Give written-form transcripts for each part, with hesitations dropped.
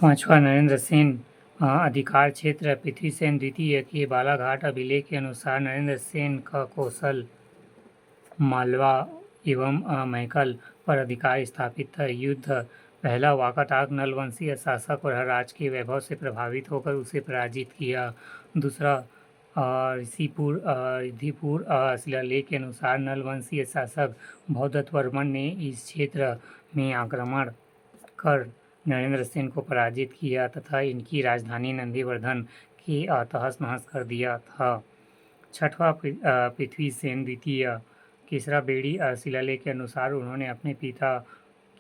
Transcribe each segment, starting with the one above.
पांचवा नरेंद्र सेन अधिकार क्षेत्र पृथ्वी सेन द्वितीय के बालाघाट अभिलेख के अनुसार नरेंद्र सेन का कौशल मालवा एवं महकल पर अधिकार स्थापित था। युद्ध पहला वाकाटाक नलवंशीय शासक और राज के वैभव से प्रभावित होकर उसे पराजित किया। दूसरा रिद्धिपुर शिलालेख के अनुसार नलवंशीय शासक भौदत्त वर्मन ने इस क्षेत्र में आक्रमण कर नरेंद्र सेन को पराजित किया तथा इनकी राजधानी नंदीवर्धन की तहस नहस कर दिया था। छठवां पृथ्वी सेन द्वितीय केसरा बेड़ी शिलालेख के अनुसार उन्होंने अपने पिता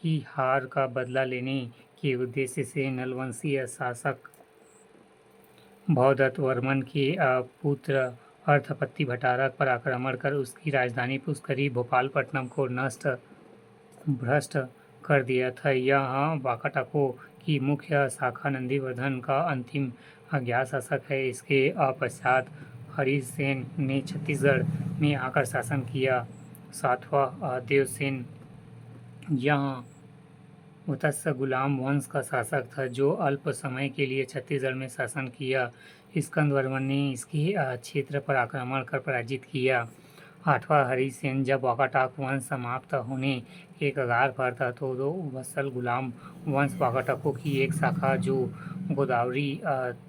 की हार का बदला लेने के उद्देश्य से नलवंशीय शासक भौदत्त वर्मन के पुत्र अर्थपति भट्टारक पर आक्रमण कर उसकी राजधानी पुष्करी भोपालपट्टनम को भ्रष्ट कर दिया था। यह वाकाटकों की मुख्य शाखा नंदीवर्धन का अंतिम अज्ञात शासक है। इसके पश्चात हरीश सेन ने छत्तीसगढ़ में आकर शासन किया। सातवां देवसेन यह वत्स गुलाम वंश का शासक था जो अल्प समय के लिए छत्तीसगढ़ में शासन किया। स्कंदवर्मन ने इसके क्षेत्र पर आक्रमण कर पराजित किया। आठवां हरीश सेन जब वाकाटक वंश समाप्त होने के कगार पर था तो वत्सल गुलाम वंश वाकाटकों की एक शाखा जो गोदावरी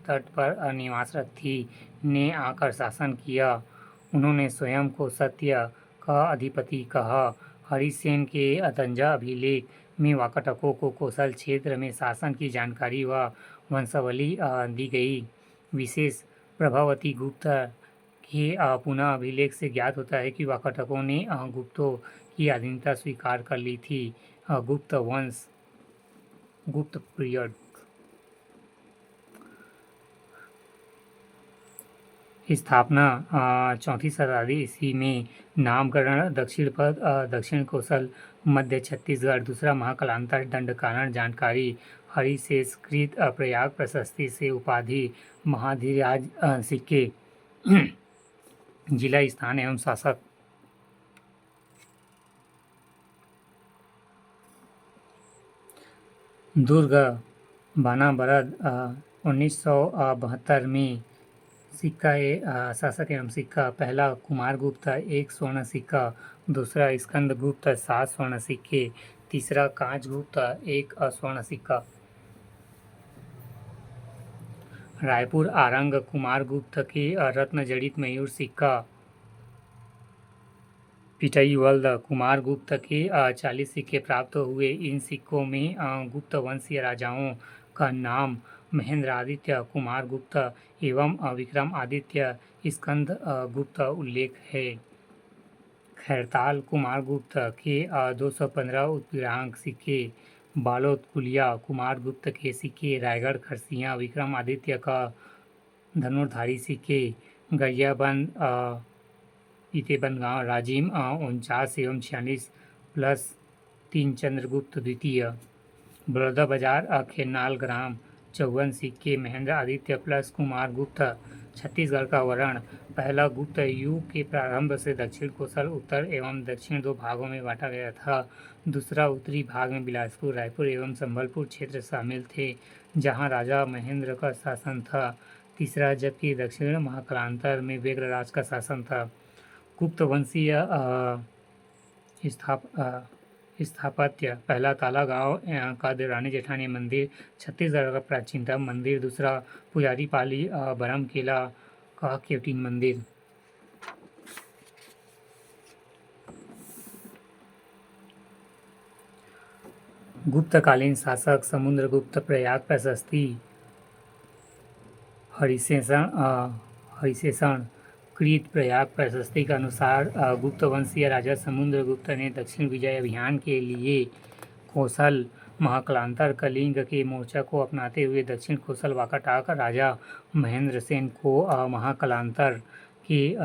तट पर निवासरत थी ने आकर शासन किया। उन्होंने स्वयं को सत्य का अधिपति कहा। हरीश सेन के तंजा अभिलेख में वाकाटकों को कौशल क्षेत्र में शासन की जानकारी व वंशावली दी गई। विशेष प्रभावती गुप्त के पुनः अभिलेख से ज्ञात होता है कि वाकाटकों ने गुप्तों की अधीनता स्वीकार कर ली थी। गुप्त वंश गुप्त पीरियड स्थापना 4वीं शताब्दी ईस्वी में। नामकरण दक्षिण कौशल मध्य छत्तीसगढ़। दूसरा महाकालांतर दंडकारण जानकारी हरिशेषकृत प्रयाग प्रशस्ति से उपाधि महाधिराज सिक्के जिला स्थान एवं शासक दुर्ग बानाबरद 1972 में सिक्का शासक एवं सिक्का। पहला कुमारगुप्त 1 स्वर्ण सिक्का। दूसरा स्कंदगुप्त 7 स्वर्ण सिक्के। तीसरा कांचगुप्त 1 स्वर्ण सिक्का। रायपुर आरंग कुमारगुप्त के रत्न जड़ित मयूर सिक्का। पिटईवल्द कुमारगुप्त के 40 सिक्के प्राप्त हुए। इन सिक्कों में गुप्त वंशीय राजाओं का नाम महेंद्रादित्य कुमारगुप्त एवं विक्रमादित्य स्कंदगुप्त उल्लेख है। खैरताल कुमारगुप्त के 215 उत्पीड़ांक सिक्के। बालोद कुलिया कुमारगुप्त के सिक्के। रायगढ़ खरसिया विक्रमादित्य का धनुर्धारी सिक्के। गरियाबंद इतेबंद गांव राजिम 49 एवं 46+3 चंद्रगुप्त द्वितीय। बड़ौदा बाजार खेरनाल ग्राम 54 सिक्के। महेंद्र आदित्य प्लस कुमारगुप्त। छत्तीसगढ़ का वर्ण। पहला गुप्त युग के प्रारंभ से दक्षिण कौशल उत्तर एवं दक्षिण 2 भागों में बांटा गया था। दूसरा उत्तरी भाग में बिलासपुर रायपुर एवं संबलपुर क्षेत्र शामिल थे जहां राजा महेंद्र का शासन था। तीसरा जबकि दक्षिण महाकालांतर में वेग्रराज का शासन था। गुप्त वंशीय स्थापत्य। पहला ताला गांव का देवरानी जेठानी मंदिर छत्तीसगढ़ का प्राचीनतम मंदिर। दूसरा पुजारी पाली बरमकेला का केवटीन मंदिर। गुप्तकालीन शासक समुद्रगुप्त प्रयाग प्रशस्ति हरिशेषण कृत प्रयाग प्रशस्ति के अनुसार गुप्त वंशीय राजा समुद्रगुप्त ने दक्षिण विजय अभियान के लिए कौशल महाकालांतर कलिंग के मोर्चा को अपनाते हुए दक्षिण कौशल वाकाटक राजा महेंद्र सेन को महाकालांतर के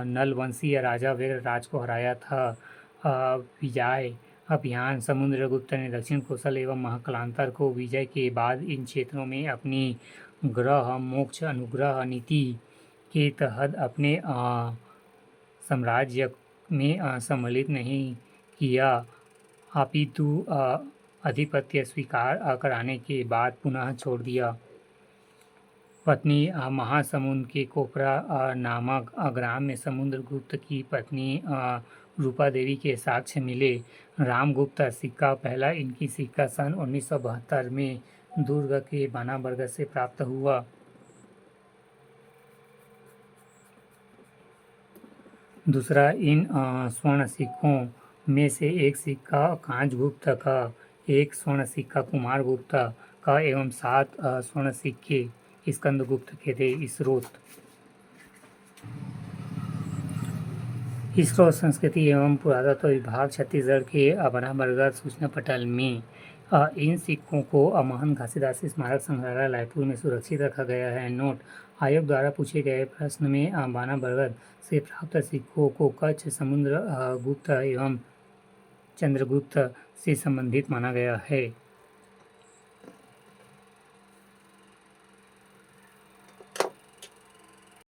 नलवंशीय राजा वेग्रराज को हराया था। विजय अभियान समुद्रगुप्त ने दक्षिण कौशल एवं महाकालांतर को विजय के बाद इन क्षेत्रों में अपनी ग्रह मोक्ष अनुग्रह नीति के तहत अपने साम्राज्य में सम्मिलित नहीं किया, अपितु आधिपत्य स्वीकार कराने के बाद पुनः छोड़ दिया। पत्नी महासमुंद के कोपरा नामक ग्राम में समुद्रगुप्त की पत्नी रूपा देवी के साक्ष्य मिले। रामगुप्त सिक्का पहला इनकी सिक्का सन 1972 में दुर्ग के बानाबरगद से प्राप्त हुआ। दूसरा, इन स्वर्ण सिक्कों में से एक सिक्का कांचगुप्त का, एक स्वर्ण सिक्का कुमारगुप्त का एवं 7 स्वर्ण सिक्के स्कंदगुप्त के थे। स्रोत संस्कृति एवं पुरातत्व विभाग छत्तीसगढ़ के बानाबरगद सूचना पटल में इन सिक्कों को महंत घासीदास स्मारक संग्रहालय रायपुर में सुरक्षित रखा गया है। नोट, आयोग द्वारा पूछे गए प्रश्न में बानाबरगद से प्राप्त सिक्कों को कच्छ, समुद्रगुप्त एवं चंद्रगुप्त से संबंधित माना गया है।